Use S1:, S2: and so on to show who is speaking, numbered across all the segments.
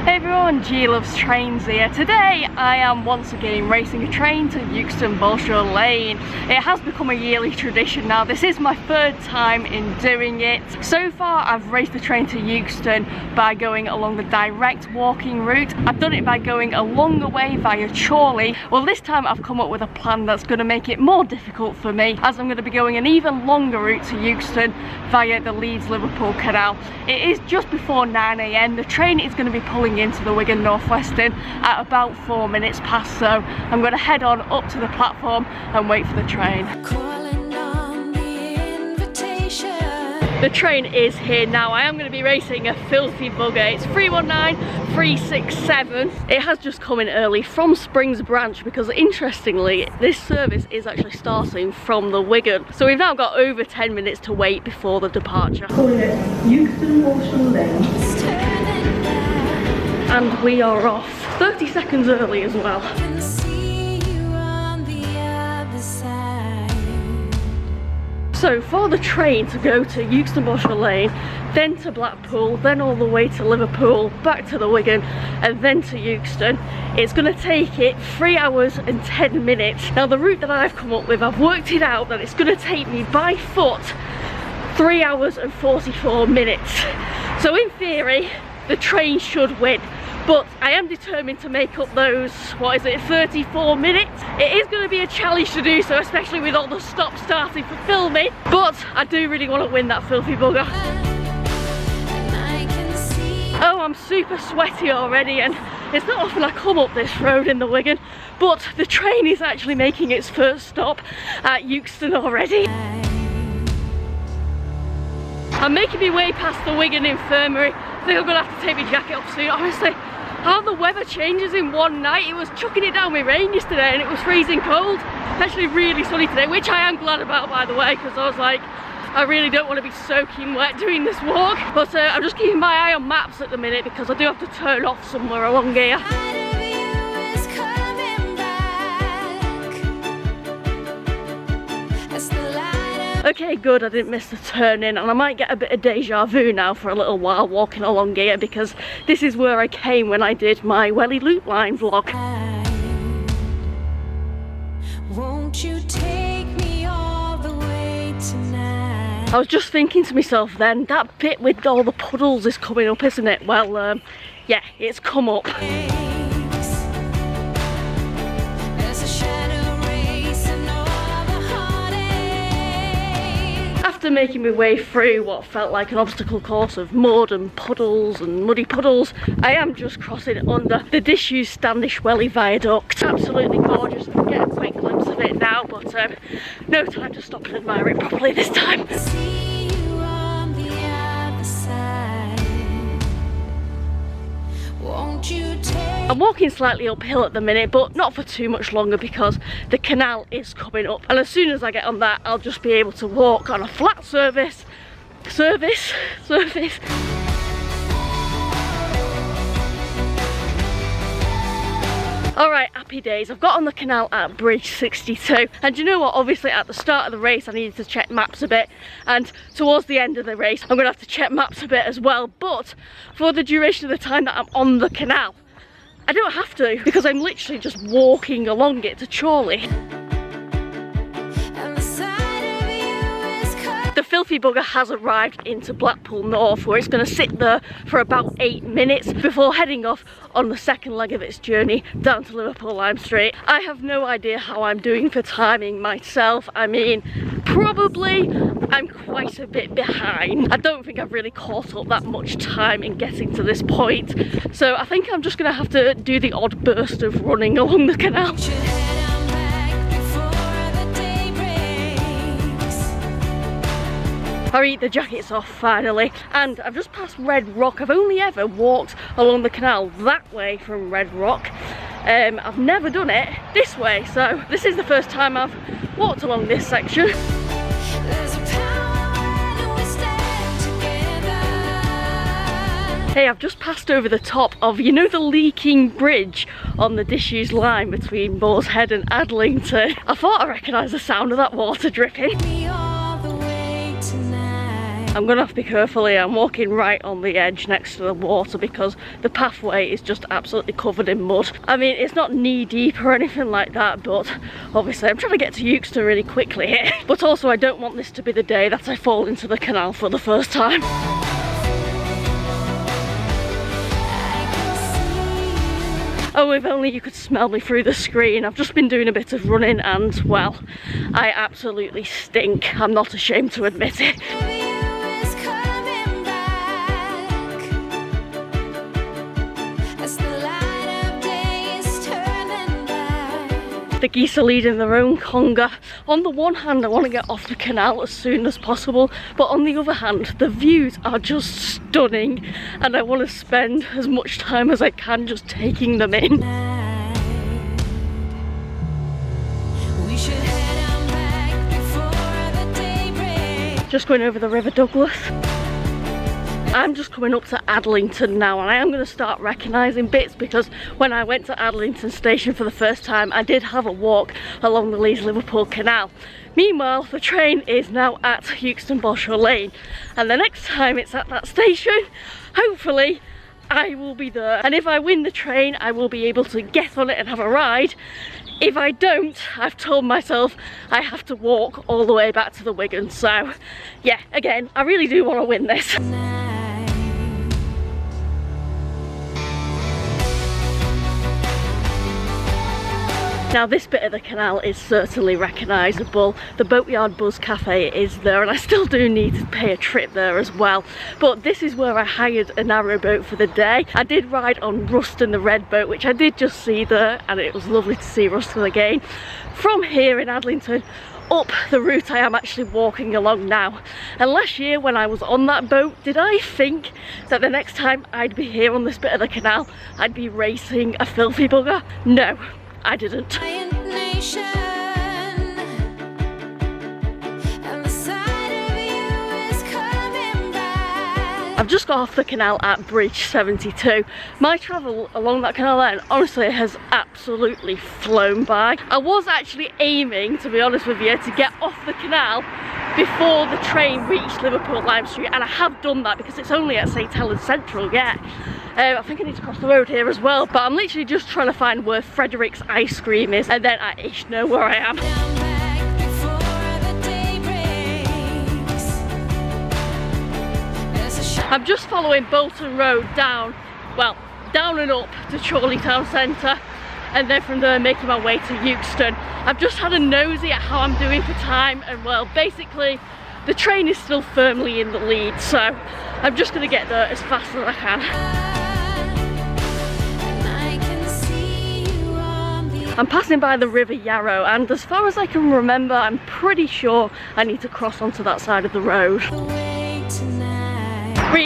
S1: Hey everyone, G loves trains here. Today I am once again racing a train to Euxton Balshaw Lane. It has become a yearly tradition now. This is my third time in doing it. So far I've raced the train to Euxton by going along the direct walking route. I've done it by going a longer way via Chorley. Well, this time I've come up with a plan that's going to make it more difficult for me, as I'm going to be going an even longer route to Euxton via the Leeds-Liverpool Canal. It is just before 9 AM. The train is going to be pulling into the Wigan North Western at about 4 minutes past, so I'm going to head on up to the platform and wait for the train. The train is here now. I am going to be racing a filthy bugger. It's 319367. It has just come in early from Springs Branch because, interestingly, this service is actually starting from the Wigan. So we've now got over 10 minutes to wait before the departure.
S2: Euxton Balshaw Lane.
S1: And we are off. 30 seconds early as well. So for the train to go to Euxton Balshaw Lane, then to Blackpool, then all the way to Liverpool, back to the Wigan, and then to Euxton, it's going to take it 3 hours and 10 minutes. Now the route that I've come up with, I've worked it out that it's going to take me by foot 3 hours and 44 minutes. So in theory, the train should win. But I am determined to make up those, 34 minutes? It is going to be a challenge to do so, especially with all the stops starting for filming. But I do really want to win that filthy bugger. Oh, I'm super sweaty already, and it's not often I come up this road in the Wigan, but the train is actually making its first stop at Euxton already. I'm making my way past the Wigan Infirmary. I think I'm going to have to take my jacket off soon. Honestly, how the weather changes in one night. It was chucking it down with rain yesterday and it was freezing cold. It's actually really sunny today, which I am glad about, by the way, because I was like, I really don't want to be soaking wet doing this walk. But I'm just keeping my eye on maps at the minute because I do have to turn off somewhere along here. Okay, good, I didn't miss the turn in, and I might get a bit of deja vu now for a little while walking along here because this is where I came when I did my Welly Loop Line vlog. Won't you take me all the way tonight? I was just thinking to myself then, that bit with all the puddles is coming up, isn't it? Well, yeah, it's come up. After making my way through what felt like an obstacle course of mud and puddles and muddy puddles, I am just crossing under the disused Standish Welly Viaduct. Absolutely gorgeous. I can get a quick glimpse of it now, but no time to stop and admire it properly this time. I'm walking slightly uphill at the minute, but not for too much longer because the canal is coming up, and as soon as I get on that I'll just be able to walk on a flat surface. Alright, happy days. I've got on the canal at bridge 62, and you know what, obviously at the start of the race I needed to check maps a bit, and towards the end of the race I'm going to have to check maps a bit as well, but for the duration of the time that I'm on the canal I don't have to, because I'm literally just walking along it to Chorley. The filthy bugger has arrived into Blackpool North, where it's going to sit there for about 8 minutes before heading off on the second leg of its journey down to Liverpool Lime Street. I have no idea how I'm doing for timing myself. I mean, probably I'm quite a bit behind. I don't think I've really caught up that much time in getting to this point, so I think I'm just going to have to do the odd burst of running along the canal. Hurry, the jacket's off finally, and I've just passed Red Rock. I've only ever walked along the canal that way from Red Rock. I've never done it this way, so this is the first time I've walked along this section. Hey, I've just passed over the top of, you know, the leaking bridge on the disused line between Boar's Head and Adlington. I thought I recognised the sound of that water dripping. I'm gonna have to be careful here. I'm walking right on the edge next to the water because the pathway is just absolutely covered in mud. I mean, it's not knee deep or anything like that, but obviously I'm trying to get to Euxton really quickly here. But also I don't want this to be the day that I fall into the canal for the first time. Oh, if only you could smell me through the screen. I've just been doing a bit of running and, well, I absolutely stink. I'm not ashamed to admit it. The geese are leading their own conga. On the one hand, I want to get off the canal as soon as possible, but on the other hand, the views are just stunning and I want to spend as much time as I can just taking them in. Just going over the River Douglas. I'm just coming up to Adlington now, and I am going to start recognising bits because when I went to Adlington station for the first time I did have a walk along the Leeds-Liverpool canal. Meanwhile, the train is now at Euxton Balshaw Lane, and the next time it's at that station, hopefully I will be there. And if I win the train, I will be able to get on it and have a ride. If I don't, I've told myself I have to walk all the way back to the Wigan. So yeah, again, I really do want to win this. Now this bit of the canal is certainly recognisable. The Boatyard Buzz Cafe is there, and I still do need to pay a trip there as well. But this is where I hired a narrowboat for the day. I did ride on Ruston, the red boat, which I did just see there, and it was lovely to see Ruston again. From here in Adlington, up the route I am actually walking along now. And last year when I was on that boat, did I think that the next time I'd be here on this bit of the canal, I'd be racing a filthy bugger? No, I didn't. I've just got off the canal at Bridge 72. My travel along that canal then honestly has absolutely flown by. I was actually aiming, to be honest with you, to get off the canal before the train reached Liverpool Lime Street, and I have done that because it's only at St Helens Central yet. I think I need to cross the road here as well, but I'm literally just trying to find where Frederick's ice cream is, and then I ish know where I am. I'm just following Bolton Road down, well, down and up to Chorley Town Centre, and then from there making my way to Euxton. I've just had a nosy at how I'm doing for time, and well, basically the train is still firmly in the lead, so I'm just going to get there as fast as I can. I'm passing by the River Yarrow, and as far as I can remember, I'm pretty sure I need to cross onto that side of the road.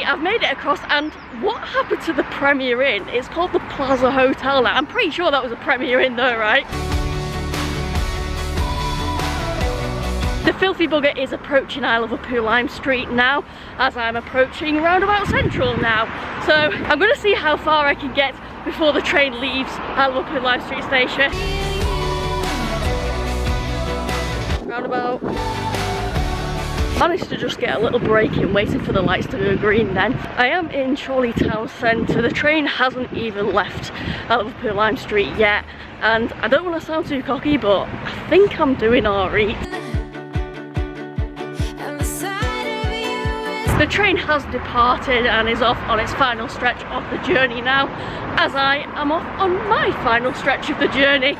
S1: I've made it across, and what happened to the Premier Inn? It's called the Plaza Hotel now. I'm pretty sure that was a Premier Inn though, right? The filthy bugger is approaching Liverpool Lime Street now, as I'm approaching Roundabout Central now. So I'm going to see how far I can get before the train leaves Liverpool Lime Street station. Roundabout. Managed to just get a little break in waiting for the lights to go green then. I am in Chorley Town Centre. The train hasn't even left Liverpool Lime Street yet, and I don't want to sound too cocky, but I think I'm doing alright. The train has departed and is off on its final stretch of the journey now, as I am off on my final stretch of the journey.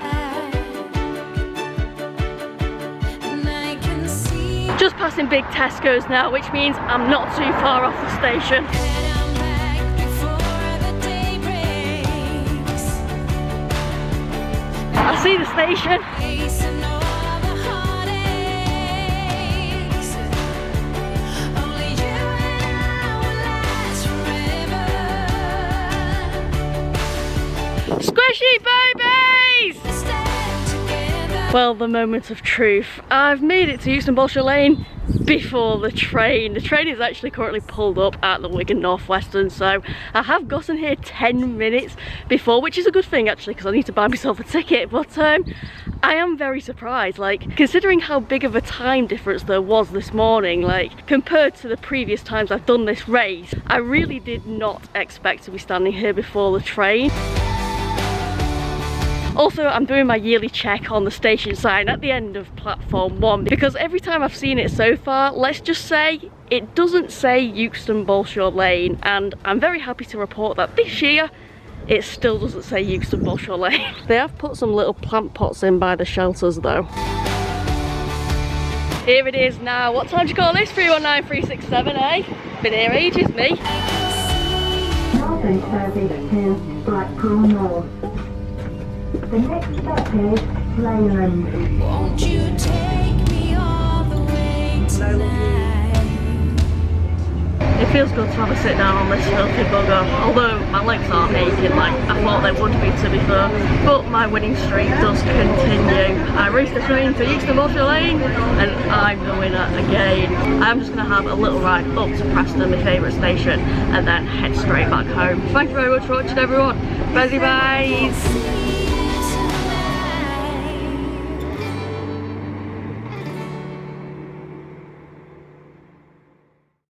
S1: Just passing big Tesco's now, which means I'm not too far off the station. I see the station. Squishy babies! Well, the moment of truth. I've made it to Euxton Balshaw Lane before the train. The train is actually currently pulled up at the Wigan North Western, so I have gotten here 10 minutes before, which is a good thing actually because I need to buy myself a ticket, but I am very surprised, like, considering how big of a time difference there was this morning, like, compared to the previous times I've done this race. I really did not expect to be standing here before the train. Also, I'm doing my yearly check on the station sign at the end of platform 1 because every time I've seen it so far, let's just say, it doesn't say Euxton Balshaw Lane, and I'm very happy to report that this year it still doesn't say Euxton Balshaw Lane. They have put some little plant pots in by the shelters though. Here it is now. What time do you call this? 319367, eh? Been here ages, me.
S2: Northern service to Blackpool North. The next stop is Leyland.
S3: Won't you take me all the way tonight?
S1: It feels good to have a sit down on this filthy bugger, although my legs aren't aching like I thought they would be, to be fair. But my winning streak does continue. I raced the train to Euxton Balshaw Lane and I'm the winner again. I'm just going to have a little ride up to Preston, my favourite station, and then head straight back home. Thank you very much for watching, everyone. Bye bye.